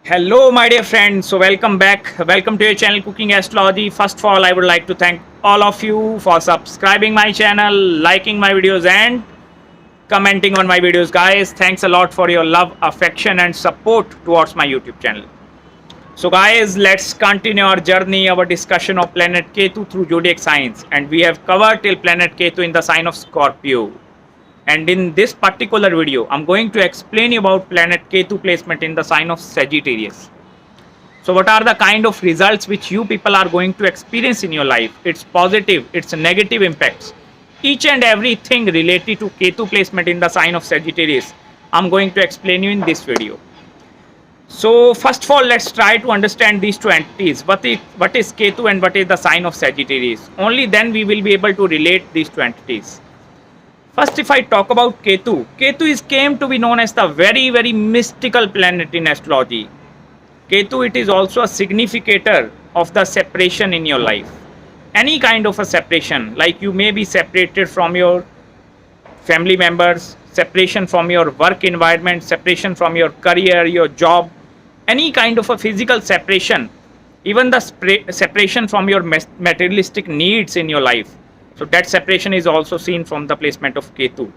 Hello, my dear friends. So, welcome back. Welcome to your channel, Cooking Astrology. First of all, I would like to thank all of you for subscribing my channel, liking my videos, and commenting on my videos, guys. Thanks a lot for your love, affection, and support towards my YouTube channel. So, guys, let's continue our journey, our discussion of planet Ketu through zodiac signs, and we have covered till planet Ketu in the sign of Scorpio. And in this particular video, I'm going to explain you about planet Ketu placement in the sign of Sagittarius. So what are the kind of results which you people are going to experience in your life? It's positive, it's negative impacts. Each and everything related to Ketu placement in the sign of Sagittarius, I'm going to explain you in this video. So first of all, let's try to understand these two entities. What is Ketu and what is the sign of Sagittarius? Only then we will be able to relate these two entities. First, if I talk about Ketu, Ketu is came to be known as the very mystical planet in astrology. Ketu, it is also a significator of the separation in your life. Any kind of a separation, like you may be separated from your family members, separation from your work environment, separation from your career, your job, any kind of a physical separation, even the separation from your materialistic needs in your life. So that separation is also seen from the placement of Ketu.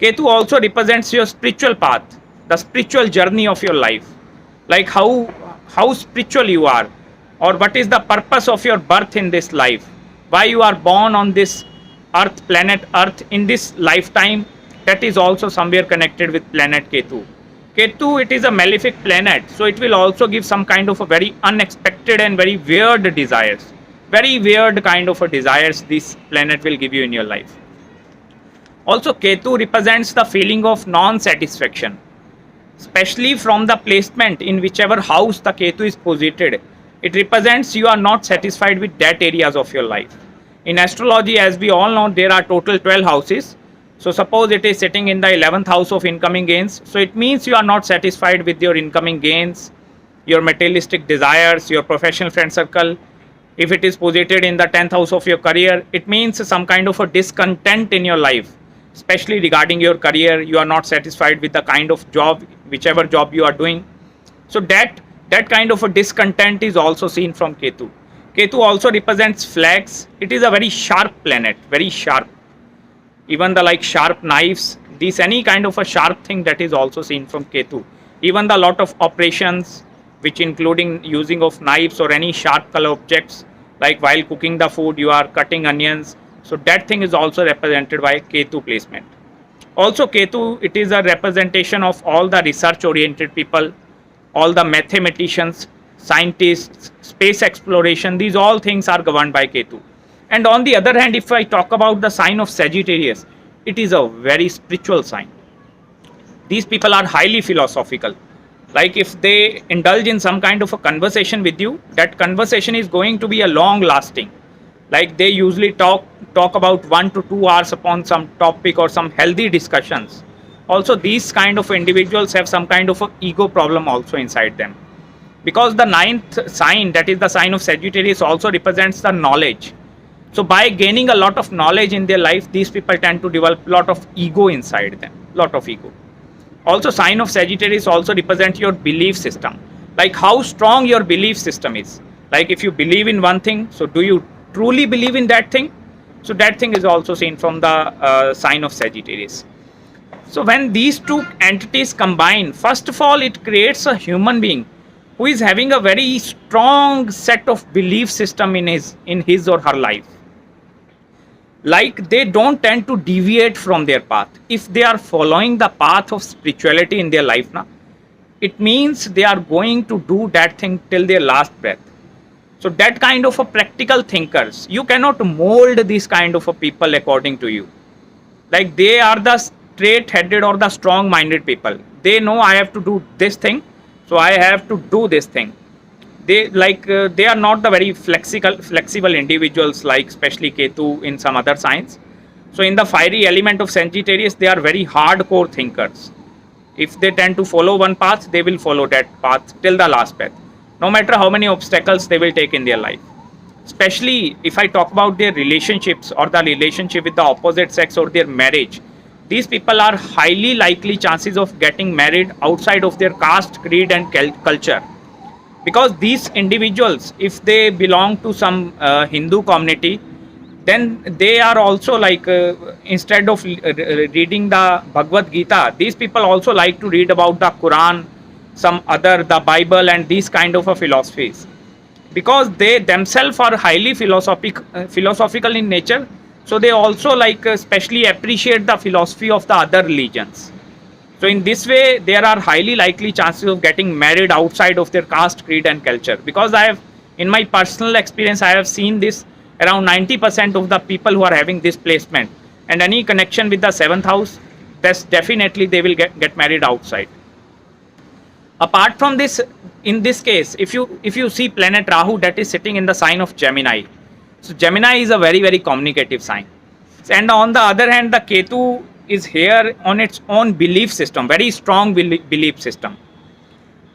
Ketu also represents your spiritual path, the spiritual journey of your life, like how spiritual you are, or what is the purpose of your birth in this life, why you are born on this earth, planet earth in this lifetime. That is also somewhere connected with planet Ketu. Ketu, it is a malefic planet, so it will also give some kind of a very unexpected and very weird desires. Very weird kind of a desires this planet will give you in your life. Also, Ketu represents the feeling of non-satisfaction, especially from the placement in whichever house the Ketu is posited. It represents you are not satisfied with that areas of your life. In astrology, as we all know, there are total 12 houses. So suppose it is sitting in the 11th house of incoming gains. So it means you are not satisfied with your incoming gains, your materialistic desires, your professional friend circle. If it is posited in the 10th house of your career, it means some kind of a discontent in your life, especially regarding your career. You are not satisfied with the kind of job, whichever job you are doing. So that kind of a discontent is also seen from Ketu. Ketu also represents flags. It is a very sharp planet, very sharp. Even the like sharp knives, this any kind of a sharp thing that is also seen from Ketu. Even the lot of operations, which including using of knives or any sharp color objects, like while cooking the food you are cutting onions, so that thing is also represented by Ketu placement. Also Ketu, it is a representation of all the research oriented people, all the mathematicians, scientists, space exploration. These all things are governed by Ketu. And on the other hand, if I talk about the sign of Sagittarius, it is a very spiritual sign. These people are highly philosophical. Like if they indulge in some kind of a conversation with you, that conversation is going to be a long lasting. Like they usually talk about 1 to 2 hours upon some topic or some healthy discussions. Also these kind of individuals have some kind of a ego problem also inside them, because the ninth sign, that is the sign of Sagittarius, also represents the knowledge. So by gaining a lot of knowledge in their life, these people tend to develop a lot of ego inside them, lot of ego. Also sign of Sagittarius also represent your belief system, like how strong your belief system is. Like if you believe in one thing, so do you truly believe in that thing? So that thing is also seen from the sign of Sagittarius. So when these two entities combine, first of all, it creates a human being who is having a very strong set of belief system in his or her life. Like they don't tend to deviate from their path. If they are following the path of spirituality in their life now, it means they are going to do that thing till their last breath. So that kind of a practical thinkers, you cannot mold these kind of a people according to you. Like they are the straight headed or the strong minded people. They know I have to do this thing, so I have to do this thing. They are not the very flexible individuals, like especially Ketu in some other signs. So in the fiery element of Sagittarius, they are very hardcore thinkers. If they tend to follow one path, they will follow that path till the last breath, no matter how many obstacles they will take in their life. Especially if I talk about their relationships or the relationship with the opposite sex or their marriage, these people are highly likely chances of getting married outside of their caste, creed, and culture. Because these individuals, if they belong to some Hindu community, then they are also like, instead of reading the Bhagavad Gita, these people also like to read about the Quran, some other, the Bible, and these kind of philosophies, because they themselves are highly philosophical in nature. So they also like especially appreciate the philosophy of the other religions. So in this way, there are highly likely chances of getting married outside of their caste, creed, and culture. Because I have, in my personal experience, I have seen this around 90% of the people who are having this placement and any connection with the seventh house, that's definitely they will get married outside. Apart from this, in this case, if you see planet Rahu that is sitting in the sign of Gemini, so Gemini is a very communicative sign, and on the other hand, the Ketu is here on its own belief system, very strong belief system.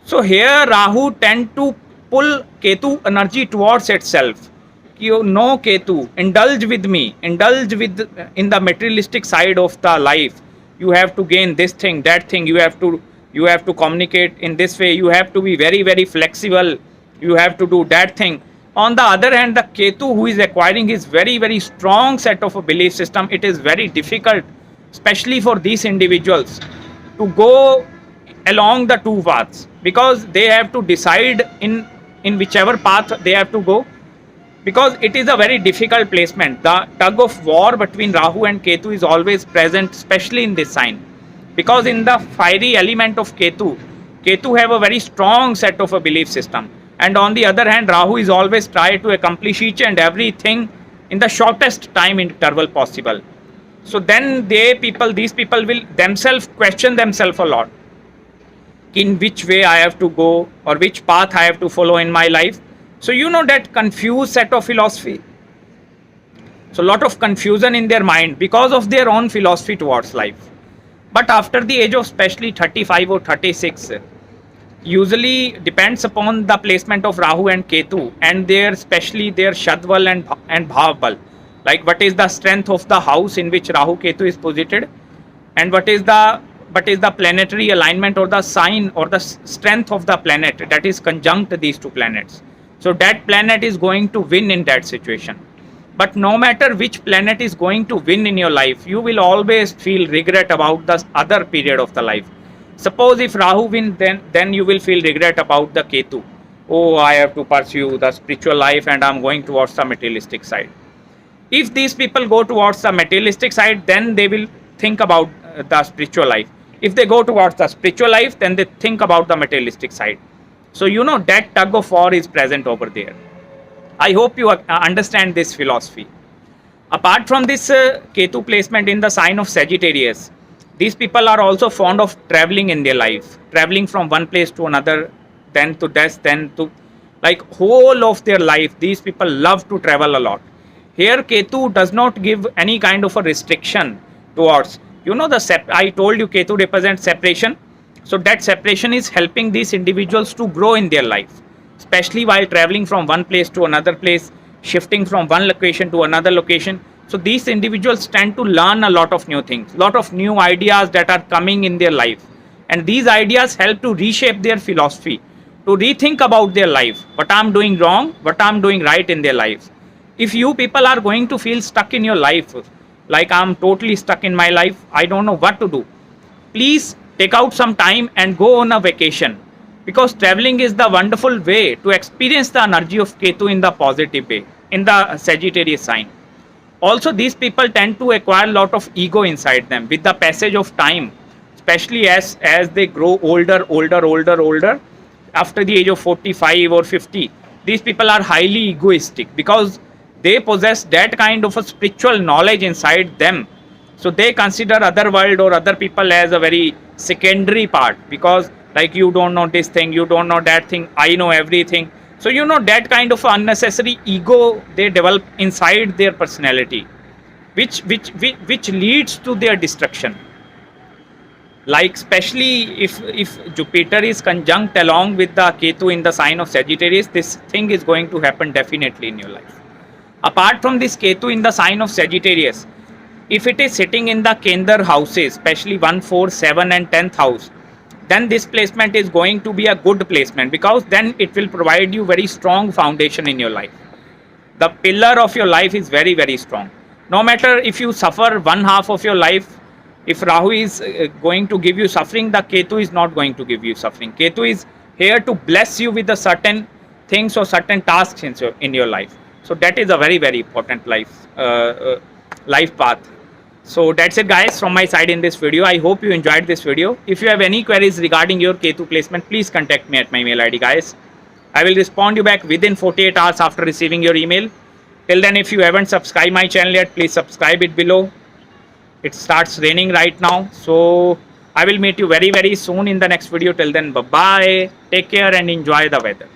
So here Rahu tend to pull Ketu energy towards itself. You know, Ketu, indulge with me, indulge with in the materialistic side of the life. You have to gain this thing, that thing. You have to communicate in this way. You have to be very flexible. You have to do that thing. On the other hand, the Ketu who is acquiring his very strong set of a belief system, it is very difficult, especially for these individuals, to go along the two paths, because they have to decide in whichever path they have to go, because it is a very difficult placement. The tug of war between Rahu and Ketu is always present, especially in this sign, because in the fiery element of Ketu have a very strong set of a belief system, and on the other hand, Rahu is always try to accomplish each and everything in the shortest time interval possible. So then these people will themselves question themselves a lot, in which way I have to go or which path I have to follow in my life. So you know, that confused set of philosophy. So a lot of confusion in their mind because of their own philosophy towards life. But after the age of especially 35 or 36, usually depends upon the placement of Rahu and Ketu and especially their Shadval and Bhavbal. Like what is the strength of the house in which Rahu Ketu is posited, and what is the planetary alignment or the sign or the strength of the planet that is conjunct these two planets. So that planet is going to win in that situation. But no matter which planet is going to win in your life, you will always feel regret about the other period of the life. Suppose if Rahu wins, then you will feel regret about the Ketu. Oh, I have to pursue the spiritual life and I'm going towards the materialistic side. If these people go towards the materialistic side, then they will think about the spiritual life. If they go towards the spiritual life, then they think about the materialistic side. So you know, that tug of war is present over there. I hope you understand this philosophy. Apart from this Ketu placement in the sign of Sagittarius, these people are also fond of traveling in their life, traveling from one place to another, then to this, then to, like, whole of their life. These people love to travel a lot. Here Ketu does not give any kind of a restriction towards, you know, I told you Ketu represents separation. So that separation is helping these individuals to grow in their life, especially while traveling from one place to another place, shifting from one location to another location. So these individuals tend to learn a lot of new things, lot of new ideas that are coming in their life. And these ideas help to reshape their philosophy, to rethink about their life, what I'm doing wrong, what I'm doing right in their lives. If you people are going to feel stuck in your life, like I'm totally stuck in my life, I don't know what to do, please take out some time and go on a vacation, because traveling is the wonderful way to experience the energy of Ketu in the positive way, in the Sagittarius sign. Also, these people tend to acquire a lot of ego inside them with the passage of time, especially as they grow older. After the age of 45 or 50, these people are highly egoistic because they possess that kind of a spiritual knowledge inside them. So they consider other world or other people as a very secondary part, because like, you don't know this thing, you don't know that thing, I know everything. So you know, that kind of unnecessary ego they develop inside their personality, which leads to their destruction. Like, especially if Jupiter is conjunct along with the Ketu in the sign of Sagittarius, this thing is going to happen definitely in your life. Apart from this Ketu in the sign of Sagittarius, If it is sitting in the Kendra houses, especially 1, 4, 7 and 10th house, then this placement is going to be a good placement, because then it will provide you very strong foundation in your life. The pillar of your life is very, very strong. No matter if you suffer one half of your life, if Rahu is going to give you suffering, the Ketu is not going to give you suffering. Ketu is here to bless you with the certain things or certain tasks in your life. So that is a very, very important life path. So that's it guys from my side in this video. I hope you enjoyed this video. If you have any queries regarding your Ketu placement, please contact me at my mail ID guys. I will respond you back within 48 hours after receiving your email. Till then, if you haven't subscribed my channel yet, please subscribe it below. It starts raining right now. So I will meet you very, very soon in the next video. Till then, bye-bye. Take care and enjoy the weather.